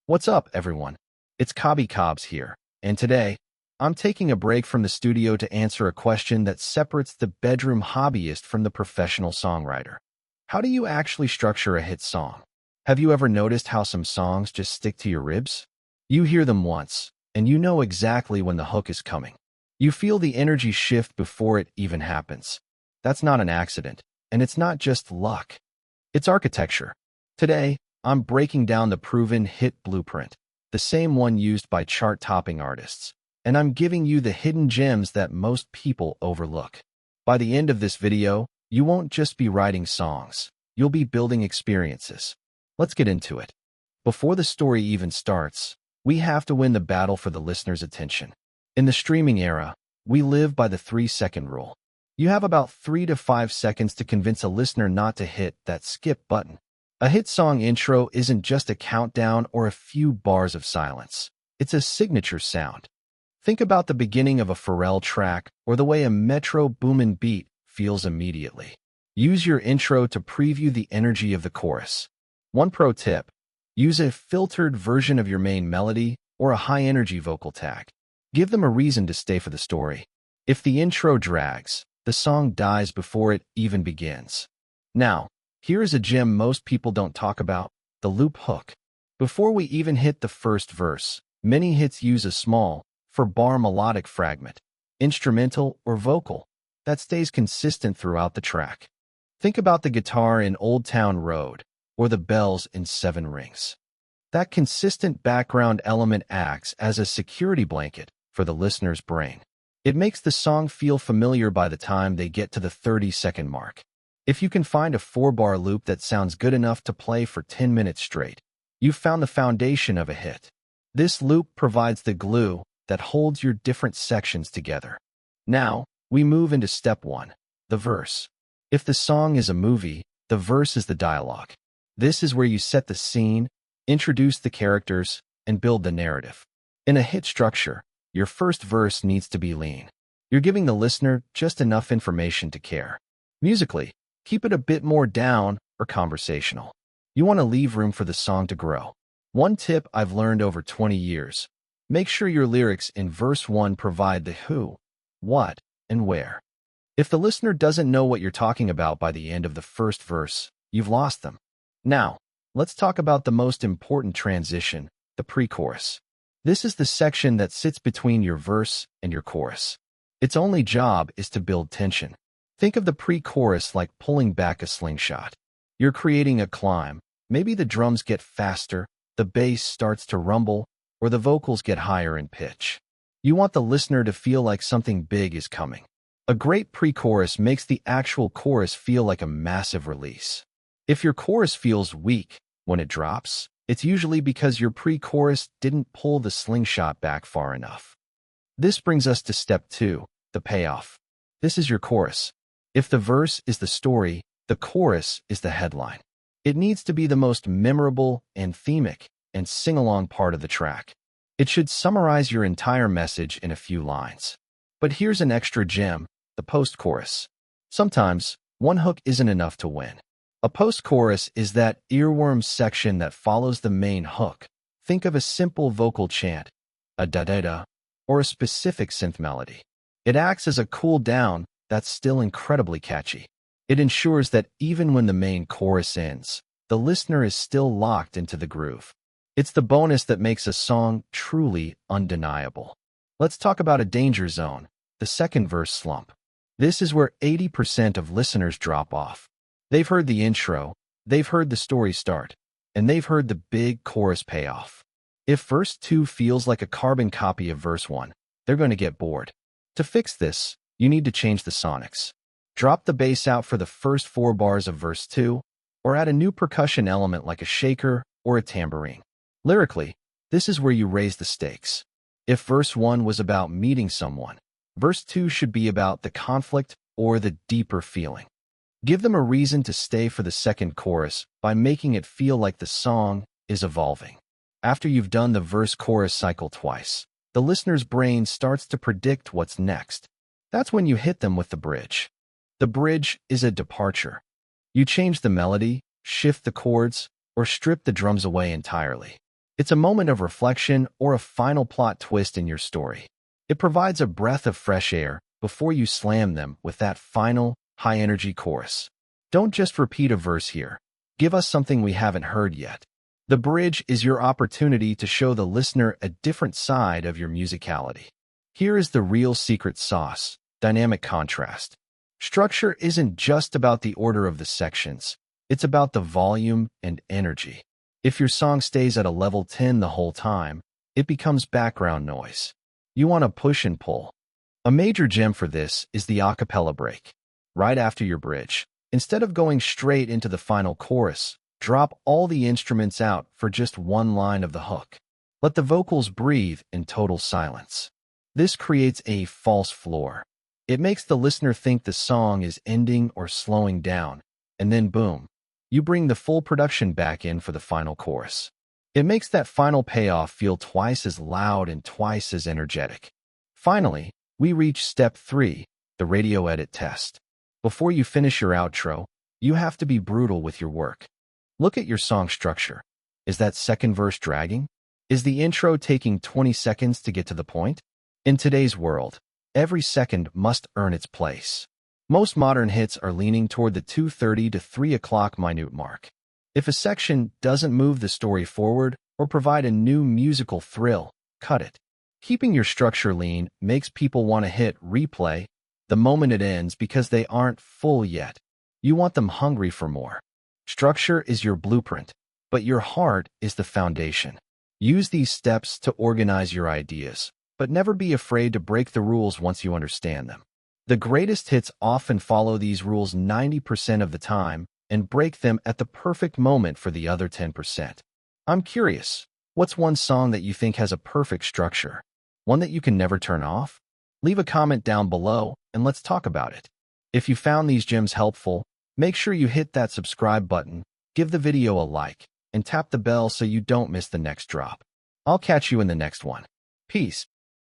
What's up, everyone? It's Cobby Cobbs here, and today, I'm taking a break from the studio to answer a question that separates the bedroom hobbyist from the professional songwriter. How do you actually structure a hit song? Have you ever noticed how some songs just stick to your ribs? You hear them once, and you know exactly when the hook is coming. You feel the energy shift before it even happens. That's not an accident, and it's not just luck. It's architecture. Today, I'm breaking down the proven hit blueprint, the same one used by chart-topping artists, and I'm giving you the hidden gems that most people overlook. By the end of this video, you won't just be writing songs, you'll be building experiences. Let's get into it. Before the story even starts, we have to win the battle for the listener's attention. In the streaming era, we live by the 3-second rule. You have about 3 to 5 seconds to convince a listener not to hit that skip button. A hit song intro isn't just a countdown or a few bars of silence. It's a signature sound. Think about the beginning of a Pharrell track or the way a Metro Boomin beat feels immediately. Use your intro to preview the energy of the chorus. One pro tip: use a filtered version of your main melody or a high-energy vocal tag. Give them a reason to stay for the story. If the intro drags, the song dies before it even begins. Now, here is a gem most people don't talk about: the loop hook. Before we even hit the first verse, many hits use a small, four-bar melodic fragment, instrumental or vocal, that stays consistent throughout the track. Think about the guitar in Old Town Road or the bells in Seven Rings. That consistent background element acts as a security blanket for the listener's brain. It makes the song feel familiar by the time they get to the 30-second mark. If you can find a 4-bar loop that sounds good enough to play for 10 minutes straight, you've found the foundation of a hit. This loop provides the glue that holds your different sections together. Now, we move into step 1, the verse. If the song is a movie, the verse is the dialogue. This is where you set the scene, introduce the characters, and build the narrative. In a hit structure, your first verse needs to be lean. You're giving the listener just enough information to care. Musically, keep it a bit more down or conversational. You want to leave room for the song to grow. One tip I've learned over 20 years: make sure your lyrics in verse 1 provide the who, what, and where. If the listener doesn't know what you're talking about by the end of the first verse, you've lost them. Now, let's talk about the most important transition, the pre-chorus. This is the section that sits between your verse and your chorus. Its only job is to build tension. Think of the pre-chorus like pulling back a slingshot. You're creating a climb. Maybe the drums get faster, the bass starts to rumble, or the vocals get higher in pitch. You want the listener to feel like something big is coming. A great pre-chorus makes the actual chorus feel like a massive release. If your chorus feels weak when it drops, it's usually because your pre-chorus didn't pull the slingshot back far enough. This brings us to step 2, the payoff. This is your chorus. If the verse is the story, the chorus is the headline. It needs to be the most memorable, anthemic, and sing-along part of the track. It should summarize your entire message in a few lines. But here's an extra gem: the post-chorus. Sometimes, one hook isn't enough to win. A post-chorus is that earworm section that follows the main hook. Think of a simple vocal chant, a da-da-da, or a specific synth melody. It acts as a cool-down that's still incredibly catchy. It ensures that even when the main chorus ends, the listener is still locked into the groove. It's the bonus that makes a song truly undeniable. Let's talk about a danger zone, the second verse slump. This is where 80% of listeners drop off. They've heard the intro, they've heard the story start, and they've heard the big chorus payoff. If verse 2 feels like a carbon copy of verse 1, they're going to get bored. To fix this, you need to change the sonics. Drop the bass out for the first 4 bars of verse 2, or add a new percussion element like a shaker or a tambourine. Lyrically, this is where you raise the stakes. If verse 1 was about meeting someone, verse 2 should be about the conflict or the deeper feeling. Give them a reason to stay for the second chorus by making it feel like the song is evolving. After you've done the verse-chorus cycle twice, the listener's brain starts to predict what's next. That's when you hit them with the bridge. The bridge is a departure. You change the melody, shift the chords, or strip the drums away entirely. It's a moment of reflection or a final plot twist in your story. It provides a breath of fresh air before you slam them with that final, high-energy chorus. Don't just repeat a verse here. Give us something we haven't heard yet. The bridge is your opportunity to show the listener a different side of your musicality. Here is the real secret sauce: dynamic contrast. Structure isn't just about the order of the sections. It's about the volume and energy. If your song stays at a level 10 the whole time, it becomes background noise. You want to push and pull. A major gem for this is the acapella break. Right after your bridge, instead of going straight into the final chorus, drop all the instruments out for just one line of the hook. Let the vocals breathe in total silence. This creates a false floor. It makes the listener think the song is ending or slowing down, and then boom, you bring the full production back in for the final chorus. It makes that final payoff feel twice as loud and twice as energetic. Finally, we reach step 3, the radio edit test. Before you finish your outro, you have to be brutal with your work. Look at your song structure. Is that second verse dragging? Is the intro taking 20 seconds to get to the point? In today's world, every second must earn its place. Most modern hits are leaning toward the 2:30 to 3 o'clock minute mark. If a section doesn't move the story forward or provide a new musical thrill, cut it. Keeping your structure lean makes people want to hit replay the moment it ends because they aren't full yet. You want them hungry for more. Structure is your blueprint, but your heart is the foundation. Use these steps to organize your ideas, but never be afraid to break the rules once you understand them. The greatest hits often follow these rules 90% of the time and break them at the perfect moment for the other 10%. I'm curious, what's one song that you think has a perfect structure? One that you can never turn off? Leave a comment down below and let's talk about it. If you found these gems helpful, make sure you hit that subscribe button, give the video a like, and tap the bell so you don't miss the next drop. I'll catch you in the next one. Peace.